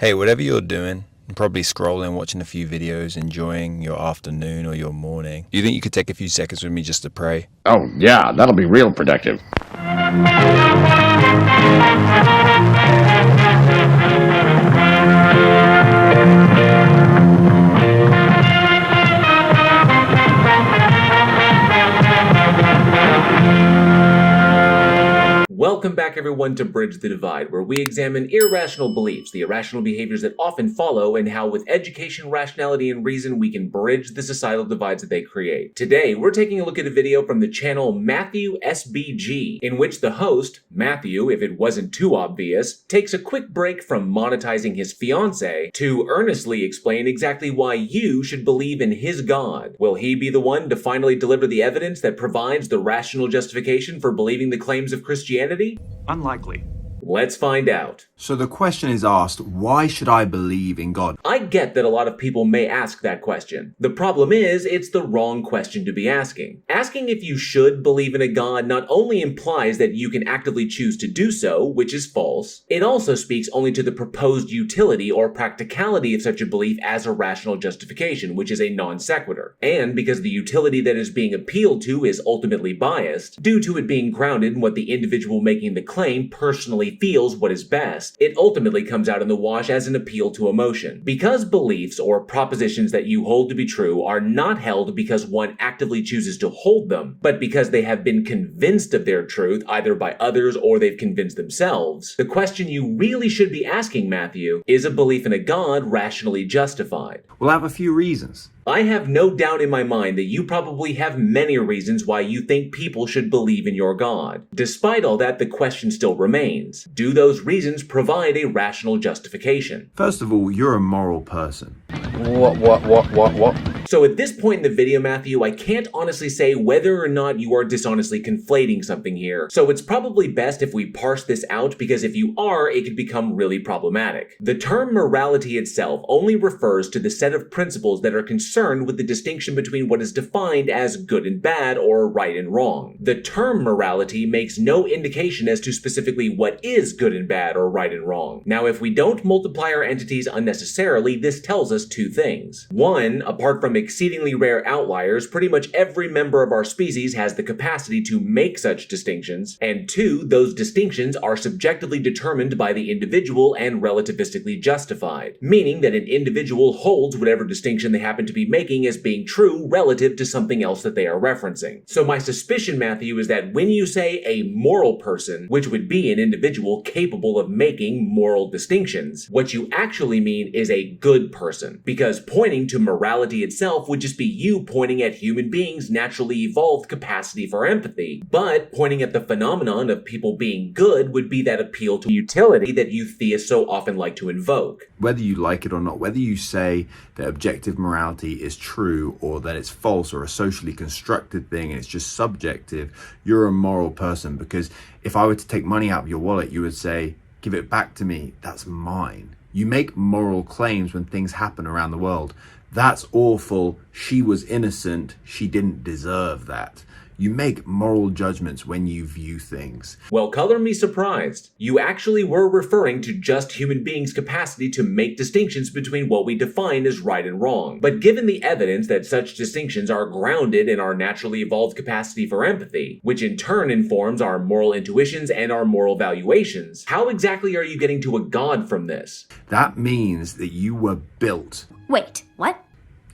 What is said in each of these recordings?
Hey, whatever you're doing, probably scrolling, watching a few videos, enjoying your afternoon or your morning, do you think you could take a few seconds with me just to pray? Oh, yeah, that'll be real productive. Welcome back everyone to Bridge the Divide, where we examine irrational beliefs, the irrational behaviors that often follow, and how with education, rationality, and reason we can bridge the societal divides that they create. Today, we're taking a look at a video from the channel Matthew SBG, in which the host, Matthew, if it wasn't too obvious, takes a quick break from monetizing his fiancée to earnestly explain exactly why you should believe in his God. Will he be the one to finally deliver the evidence that provides the rational justification for believing the claims of Christianity? Unlikely. Let's find out. So the question is asked, why should I believe in God? I get that a lot of people may ask that question. The problem is, it's the wrong question to be asking. Asking if you should believe in a God not only implies that you can actively choose to do so, which is false, it also speaks only to the proposed utility or practicality of such a belief as a rational justification, which is a non sequitur. And because the utility that is being appealed to is ultimately biased, due to it being grounded in what the individual making the claim personally feels what is best, it ultimately comes out in the wash as an appeal to emotion. Because beliefs or propositions that you hold to be true are not held because one actively chooses to hold them, but because they have been convinced of their truth either by others or they've convinced themselves, the question you really should be asking, Matthew, is a belief in a God rationally justified? Well, I have a few reasons. I have no doubt in my mind that you probably have many reasons why you think people should believe in your God. Despite all that, the question still remains. Do those reasons provide a rational justification? First of all, you're a moral person. What? So at this point in the video, Matthew, I can't honestly say whether or not you are dishonestly conflating something here. So it's probably best if we parse this out, because if you are, it could become really problematic. The term morality itself only refers to the set of principles that are concerned with the distinction between what is defined as good and bad or right and wrong. The term morality makes no indication as to specifically what is good and bad or right and wrong. Now, if we don't multiply our entities unnecessarily, this tells us two things. One, apart from exceedingly rare outliers, pretty much every member of our species has the capacity to make such distinctions, and two, those distinctions are subjectively determined by the individual and relativistically justified, meaning that an individual holds whatever distinction they happen to be making as being true relative to something else that they are referencing. So my suspicion, Matthew, is that when you say a moral person, which would be an individual capable of making moral distinctions, what you actually mean is a good person, because pointing to morality itself would just be you pointing at human beings' naturally evolved capacity for empathy. But pointing at the phenomenon of people being good would be that appeal to utility that you theists so often like to invoke. Whether you like it or not, whether you say that objective morality is true or that it's false or a socially constructed thing and it's just subjective, you're a moral person. Because if I were to take money out of your wallet, you would say, give it back to me, that's mine. You make moral claims when things happen around the world. That's awful. She was innocent. She didn't deserve that. You make moral judgments when you view things. Well, color me surprised. You actually were referring to just human beings' capacity to make distinctions between what we define as right and wrong. But given the evidence that such distinctions are grounded in our naturally evolved capacity for empathy, which in turn informs our moral intuitions and our moral valuations, how exactly are you getting to a God from this? That means that you were built. Wait, what?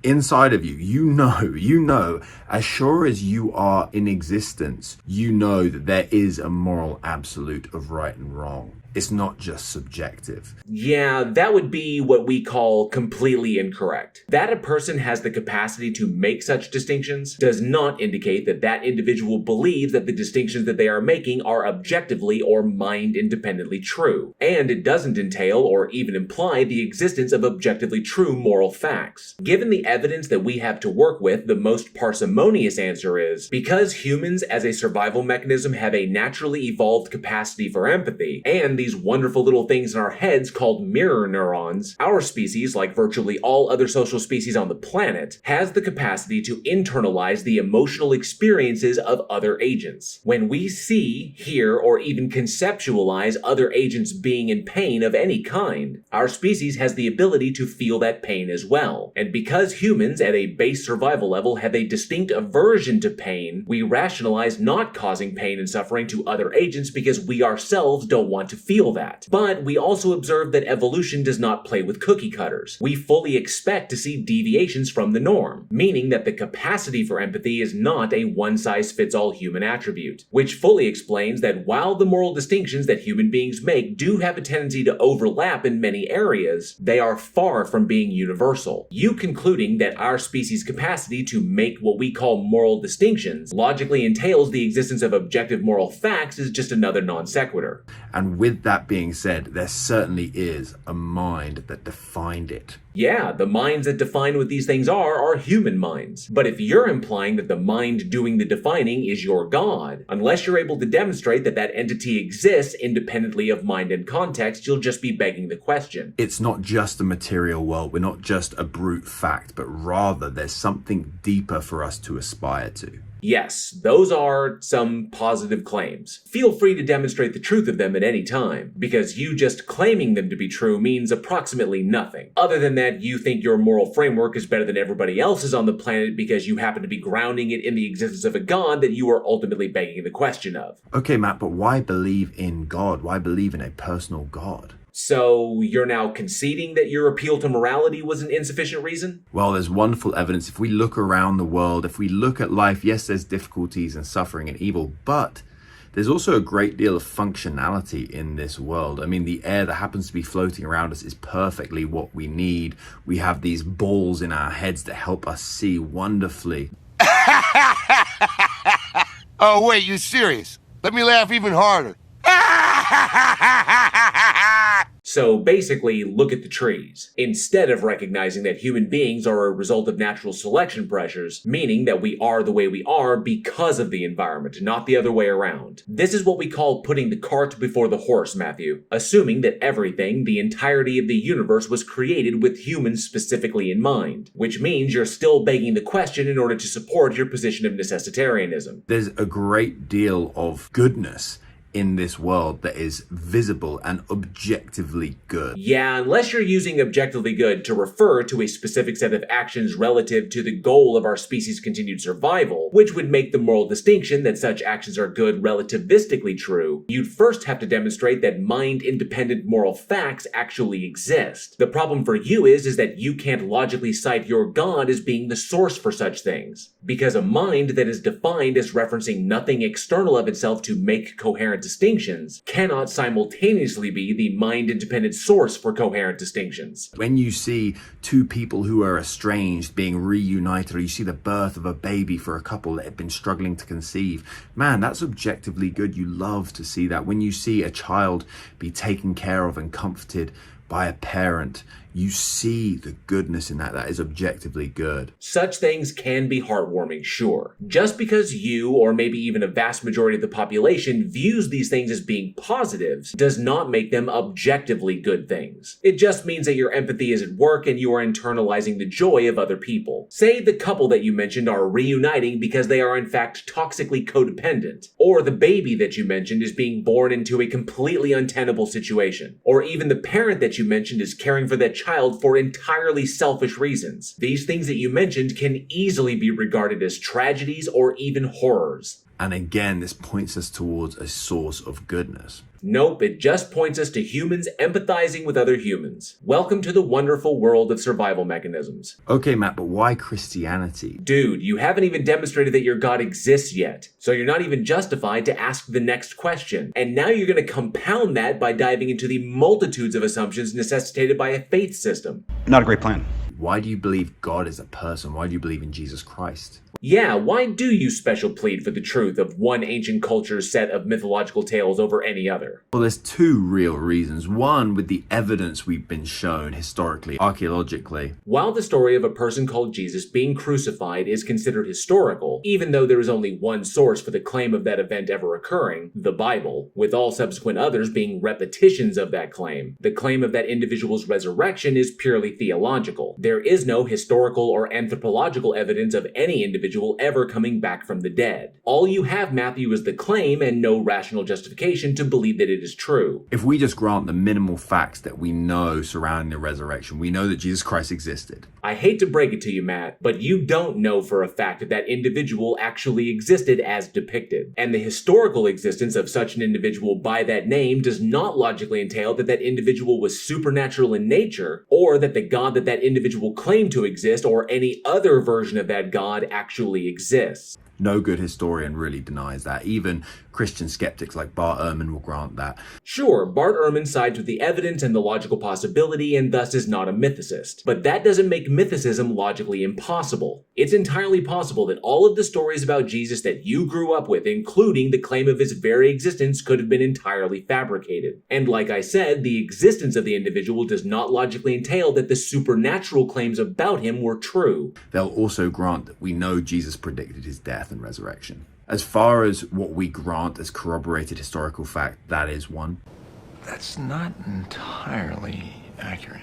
Inside of you, you know, as sure as you are in existence, you know that there is a moral absolute of right and wrong. It's not just subjective. Yeah, that would be what we call completely incorrect. That a person has the capacity to make such distinctions does not indicate that that individual believes that the distinctions that they are making are objectively or mind-independently true. And it doesn't entail or even imply the existence of objectively true moral facts. Given the evidence that we have to work with, the most parsimonious answer is, because humans as a survival mechanism have a naturally evolved capacity for empathy, and the these wonderful little things in our heads called mirror neurons, our species, like virtually all other social species on the planet, has the capacity to internalize the emotional experiences of other agents. When we see, hear, or even conceptualize other agents being in pain of any kind, our species has the ability to feel that pain as well. And because humans at a base survival level have a distinct aversion to pain, we rationalize not causing pain and suffering to other agents because we ourselves don't want to feel that. But we also observe that evolution does not play with cookie cutters. We fully expect to see deviations from the norm, meaning that the capacity for empathy is not a one-size-fits-all human attribute, which fully explains that while the moral distinctions that human beings make do have a tendency to overlap in many areas, they are far from being universal. You concluding that our species' capacity to make what we call moral distinctions logically entails the existence of objective moral facts is just another non sequitur. And with that being said, there certainly is a mind that defined it. Yeah, the minds that define what these things are human minds. But if you're implying that the mind doing the defining is your God, unless you're able to demonstrate that that entity exists independently of mind and context, you'll just be begging the question. It's not just the material world, we're not just a brute fact, but rather there's something deeper for us to aspire to. Yes, those are some positive claims. Feel free to demonstrate the truth of them at any time, because you just claiming them to be true means approximately nothing, other than that you think your moral framework is better than everybody else's on the planet because you happen to be grounding it in the existence of a God that you are ultimately begging the question of. Okay, Matt, but why believe in God? Why believe in a personal God? So you're now conceding that your appeal to morality was an insufficient reason? Well, there's wonderful evidence. If we look around the world, if we look at life, yes, there's difficulties and suffering and evil, but there's also a great deal of functionality in this world. I mean, the air that happens to be floating around us is perfectly what we need. We have these balls in our heads that help us see wonderfully. Oh, wait, you serious? Let me laugh even harder. So basically, look at the trees. Instead of recognizing that human beings are a result of natural selection pressures, meaning that we are the way we are because of the environment, not the other way around. This is what we call putting the cart before the horse, Matthew. Assuming that everything, the entirety of the universe, was created with humans specifically in mind. Which means you're still begging the question in order to support your position of necessitarianism. There's a great deal of goodness in this world that is visible and objectively good. Yeah, unless you're using objectively good to refer to a specific set of actions relative to the goal of our species' continued survival, which would make the moral distinction that such actions are good relativistically true, you'd first have to demonstrate that mind-independent moral facts actually exist. The problem for you is that you can't logically cite your God as being the source for such things, because a mind that is defined as referencing nothing external of itself to make coherent distinctions cannot simultaneously be the mind-independent source for coherent distinctions. When you see two people who are estranged being reunited, or you see the birth of a baby for a couple that have been struggling to conceive, man, that's objectively good. You love to see that. When you see a child be taken care of and comforted by a parent, you see the goodness in that. That is objectively good. Such things can be heartwarming, sure. Just because you, or maybe even a vast majority of the population, views these things as being positives does not make them objectively good things. It just means that your empathy is at work and you are internalizing the joy of other people. Say the couple that you mentioned are reuniting because they are in fact toxically codependent. Or the baby that you mentioned is being born into a completely untenable situation. Or even the parent that you mentioned is caring for that child for entirely selfish reasons. These things that you mentioned can easily be regarded as tragedies or even horrors. And again, this points us towards a source of goodness. Nope, it just points us to humans empathizing with other humans. Welcome to the wonderful world of survival mechanisms. Okay, Matt, but why Christianity? Dude, you haven't even demonstrated that your God exists yet, so you're not even justified to ask the next question. And now you're going to compound that by diving into the multitudes of assumptions necessitated by a faith system. Not a great plan. Why do you believe God is a person? Why do you believe in Jesus Christ? Yeah, why do you special plead for the truth of one ancient culture's set of mythological tales over any other? Well, there's two real reasons. One, with the evidence we've been shown historically, archaeologically. While the story of a person called Jesus being crucified is considered historical, even though there is only one source for the claim of that event ever occurring, the Bible, with all subsequent others being repetitions of that claim, the claim of that individual's resurrection is purely theological. There is no historical or anthropological evidence of any individual ever coming back from the dead. All you have, Matthew, is the claim and no rational justification to believe that it is true. If we just grant the minimal facts that we know surrounding the resurrection, we know that Jesus Christ existed. I hate to break it to you, Matt, but you don't know for a fact that that individual actually existed as depicted. And the historical existence of such an individual by that name does not logically entail that that individual was supernatural in nature, or that the God that that individual claimed to exist or any other version of that God actually exists. No good historian really denies that. Even Christian skeptics like Bart Ehrman will grant that. Sure, Bart Ehrman sides with the evidence and the logical possibility and thus is not a mythicist. But that doesn't make mythicism logically impossible. It's entirely possible that all of the stories about Jesus that you grew up with, including the claim of his very existence, could have been entirely fabricated. And like I said, the existence of the individual does not logically entail that the supernatural claims about him were true. They'll also grant that we know Jesus predicted his death and resurrection. As far as what we grant as corroborated historical fact, that is one. That's not entirely accurate.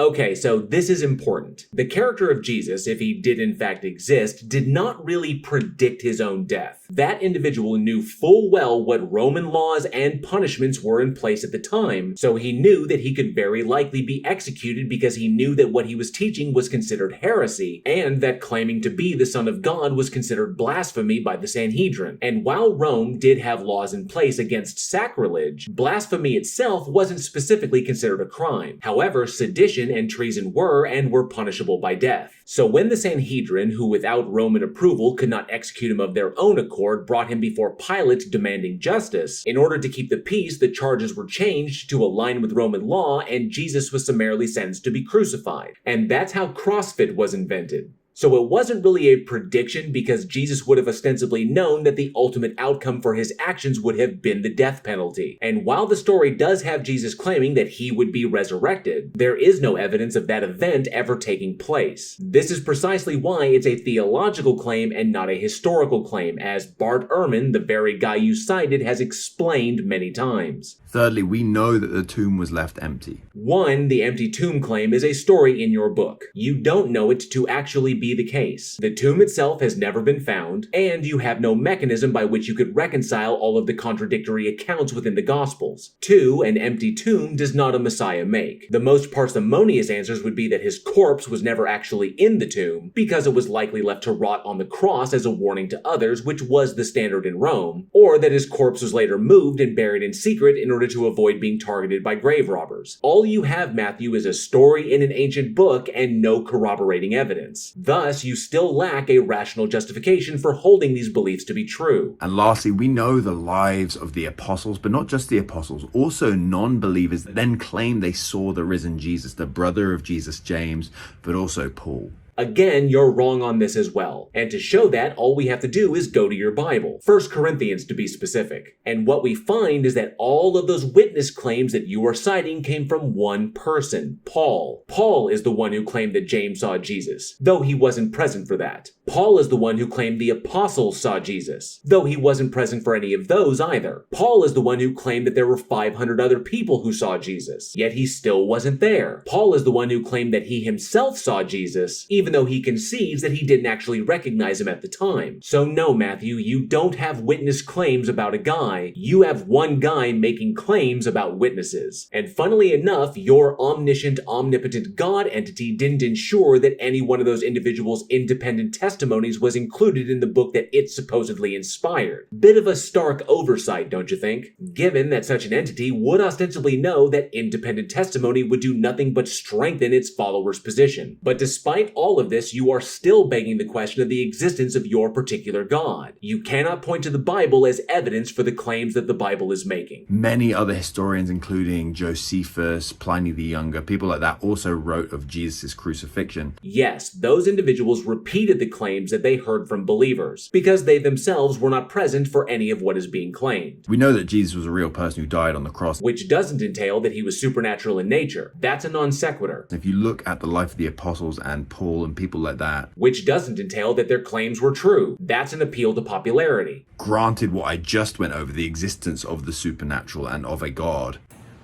Okay, so this is important. The character of Jesus, if he did in fact exist, did not really predict his own death. That individual knew full well what Roman laws and punishments were in place at the time, so he knew that he could very likely be executed because he knew that what he was teaching was considered heresy, and that claiming to be the Son of God was considered blasphemy by the Sanhedrin. And while Rome did have laws in place against sacrilege, blasphemy itself wasn't specifically considered a crime. However, sedition and treason were punishable by death. So when the Sanhedrin, who without Roman approval could not execute him of their own accord, brought him before Pilate demanding justice, in order to keep the peace, the charges were changed to align with Roman law, and Jesus was summarily sentenced to be crucified. And that's how CrossFit was invented. So it wasn't really a prediction because Jesus would have ostensibly known that the ultimate outcome for his actions would have been the death penalty. And while the story does have Jesus claiming that he would be resurrected, there is no evidence of that event ever taking place. This is precisely why it's a theological claim and not a historical claim, as Bart Ehrman, the very guy you cited, has explained many times. Thirdly, we know that the tomb was left empty. 1. The empty tomb claim is a story in your book. You don't know it to actually be the case. The tomb itself has never been found, and you have no mechanism by which you could reconcile all of the contradictory accounts within the Gospels. 2. An empty tomb does not a Messiah make. The most parsimonious answers would be that his corpse was never actually in the tomb, because it was likely left to rot on the cross as a warning to others, which was the standard in Rome, or that his corpse was later moved and buried in secret in order to avoid being targeted by grave robbers. All you have, Matthew, is a story in an ancient book and no corroborating evidence. Thus, you still lack a rational justification for holding these beliefs to be true. And lastly, we know the lives of the apostles, but not just the apostles, also non-believers that then claim they saw the risen Jesus, the brother of Jesus, James, but also Paul. Again, you're wrong on this as well. And to show that, all we have to do is go to your Bible. 1 Corinthians to be specific. And what we find is that all of those witness claims that you are citing came from one person, Paul. Paul is the one who claimed that James saw Jesus, though he wasn't present for that. Paul is the one who claimed the apostles saw Jesus, though he wasn't present for any of those either. Paul is the one who claimed that there were 500 other people who saw Jesus, yet he still wasn't there. Paul is the one who claimed that he himself saw Jesus, even though he concedes that he didn't actually recognize him at the time. So no, Matthew, you don't have witness claims about a guy. You have one guy making claims about witnesses. And funnily enough, your omniscient, omnipotent God entity didn't ensure that any one of those individuals' independent testimonies was included in the book that it supposedly inspired. Bit of a stark oversight, don't you think? Given that such an entity would ostensibly know that independent testimony would do nothing but strengthen its followers' position. But despite all all of this, you are still begging the question of the existence of your particular God. You cannot point to the Bible as evidence for the claims that the Bible is making. Many other historians, including Josephus, Pliny the Younger, people like that, also wrote of Jesus' crucifixion. Yes, those individuals repeated the claims that they heard from believers, because they themselves were not present for any of what is being claimed. We know that Jesus was a real person who died on the cross, Which doesn't entail that he was supernatural in nature. That's a non sequitur. if you look at the life of the apostles and Paul and people like that, Which doesn't entail that their claims were true. That's an appeal to popularity. granted what I just went over, the existence of the supernatural and of a God,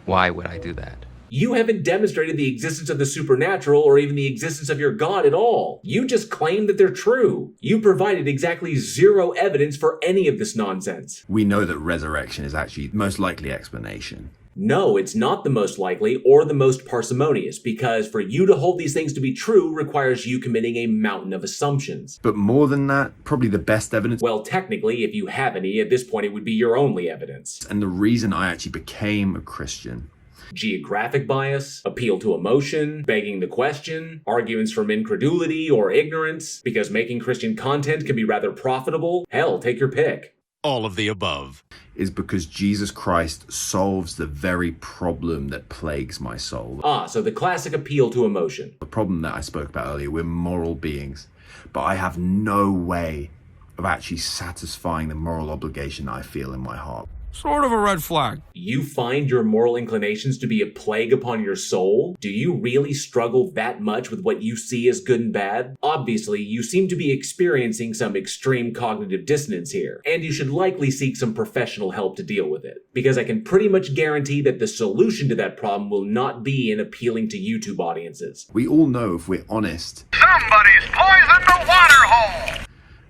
Why would I do that? You haven't demonstrated the existence of the supernatural or even the existence of your God at all. You just claim that they're true. You provided exactly zero evidence for any of this nonsense. we know that resurrection is actually the most likely explanation. No, it's not the most likely or the most parsimonious, because for you to hold these things to be true requires you committing a mountain of assumptions. But more than that, probably the best evidence, Well, technically, if you have any, at this point it would be your only evidence. and the reason I actually became a Christian, Geographic bias, appeal to emotion, begging the question, arguments from incredulity or ignorance, because making Christian content can be rather profitable. Hell, take your pick. All of the above. is because Jesus Christ solves the very problem that plagues my soul. So the classic appeal to emotion. The problem that I spoke about earlier, we're moral beings, but I have no way of actually satisfying the moral obligation that I feel in my heart. Sort of a red flag. You find your moral inclinations to be a plague upon your soul? Do you really struggle that much with what you see as good and bad? Obviously, you seem to be experiencing some extreme cognitive dissonance here, and you should likely seek some professional help to deal with it, because I can pretty much guarantee that the solution to that problem will not be in appealing to YouTube audiences. We all know, if we're honest, Somebody's poisoned the water hole!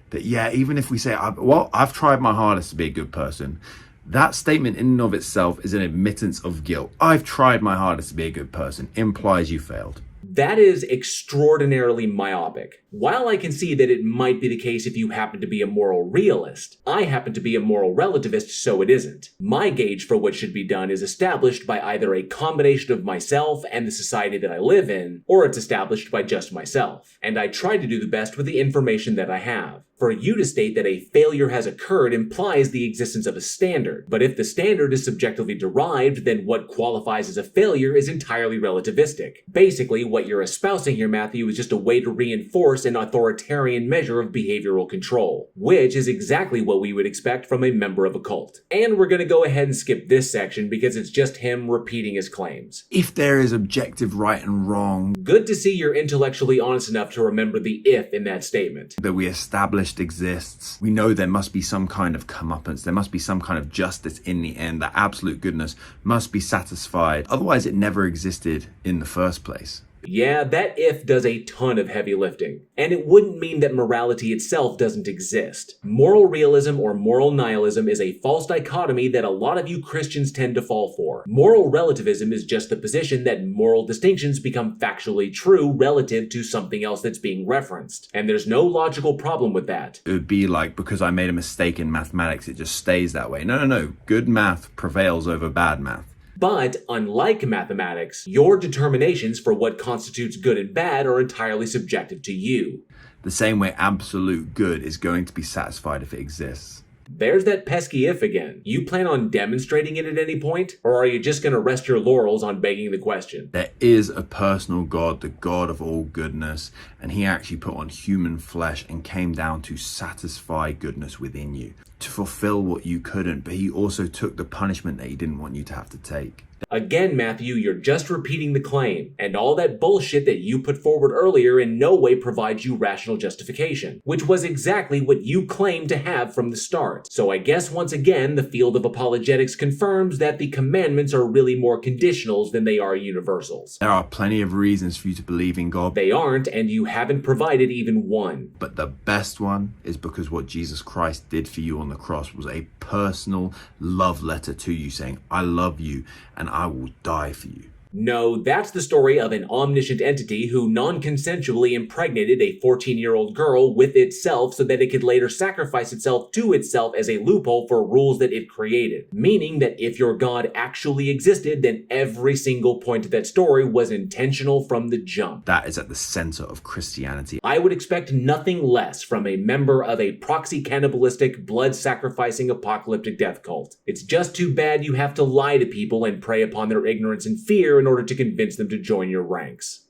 that yeah, even if we say, I've tried my hardest to be a good person, that statement in and of itself is an admittance of guilt. I've tried my hardest to be a good person implies you failed. That is extraordinarily myopic. While I can see that it might be the case if you happen to be a moral realist, I happen to be a moral relativist, so it isn't. My gauge for what should be done is established by either a combination of myself and the society that I live in, or it's established by just myself. And I try to do the best with the information that I have. For you to state that a failure has occurred implies the existence of a standard. But if the standard is subjectively derived, then what qualifies as a failure is entirely relativistic. Basically, what you're espousing here, Matthew, is just a way to reinforce an authoritarian measure of behavioral control, which is exactly what we would expect from a member of a cult. And we're gonna go ahead and skip this section because it's just him repeating his claims. If there is objective right and wrong Good to see you're intellectually honest enough to remember the if in that statement. that we established exists, we know there must be some kind of comeuppance, there must be some kind of justice in the end, that absolute goodness must be satisfied. Otherwise it never existed in the first place. Yeah, that if does a ton of heavy lifting. And it wouldn't mean that morality itself doesn't exist. Moral realism or moral nihilism is a false dichotomy that a lot of you Christians tend to fall for. Moral relativism is just the position that moral distinctions become factually true relative to something else that's being referenced. And there's no logical problem with that. It would be like, because I made a mistake in mathematics, it just stays that way. No. Good math prevails over bad math. But, unlike mathematics, your determinations for what constitutes good and bad are entirely subjective to you. The same way absolute good is going to be satisfied if it exists. There's that pesky if again. You plan on demonstrating it at any point? Or are you just gonna rest your laurels on begging the question? There is a personal God, the God of all goodness, and he actually put on human flesh and came down to satisfy goodness within you, to fulfill what you couldn't, but he also took the punishment that he didn't want you to have to take. Again, Matthew, you're just repeating the claim, and all that bullshit that you put forward earlier in no way provides you rational justification, which was exactly what you claimed to have from the start. So I guess once again, the field of apologetics confirms that the commandments are really more conditionals than they are universals. There are plenty of reasons for you to believe in God, They aren't, and you haven't provided even one. but the best one is because what Jesus Christ did for you on the cross was a personal love letter to you saying, I love you and I will die for you. No, that's the story of an omniscient entity who non-consensually impregnated a 14-year-old girl with itself so that it could later sacrifice itself to itself as a loophole for rules that it created. Meaning that if your God actually existed, then every single point of that story was intentional from the jump. That is at the center of Christianity. I would expect nothing less from a member of a proxy cannibalistic, blood-sacrificing, apocalyptic death cult. It's just too bad you have to lie to people and prey upon their ignorance and fear in order to convince them to join your ranks.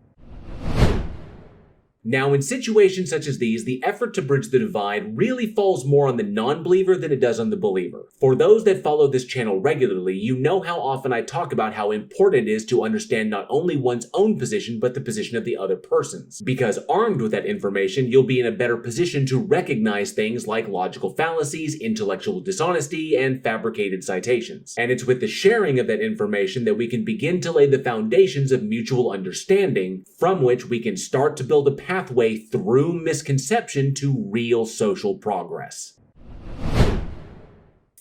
Now, in situations such as these, the effort to bridge the divide really falls more on the non-believer than it does on the believer. For those that follow this channel regularly, you know how often I talk about how important it is to understand not only one's own position, but the position of the other person's. Because armed with that information, you'll be in a better position to recognize things like logical fallacies, intellectual dishonesty, and fabricated citations. And it's with the sharing of that information that we can begin to lay the foundations of mutual understanding, from which we can start to build a pathway through misconception to real social progress.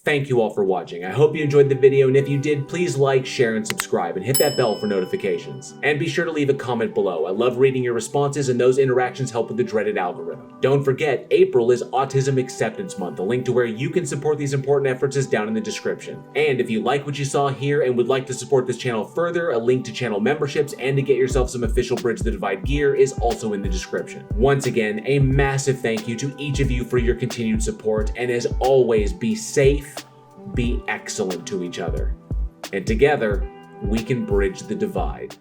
Thank you all for watching. I hope you enjoyed the video, and if you did, please like, share, and subscribe, and hit that bell for notifications. And be sure to leave a comment below. I love reading your responses, and those interactions help with the dreaded algorithm. Don't forget, April is Autism Acceptance Month. The link to where you can support these important efforts is down in the description. And if you like what you saw here and would like to support this channel further, a link to channel memberships and to get yourself some official Bridge the Divide gear is also in the description. Once again, a massive thank you to each of you for your continued support, and as always, be safe, be excellent to each other, and together we can bridge the divide.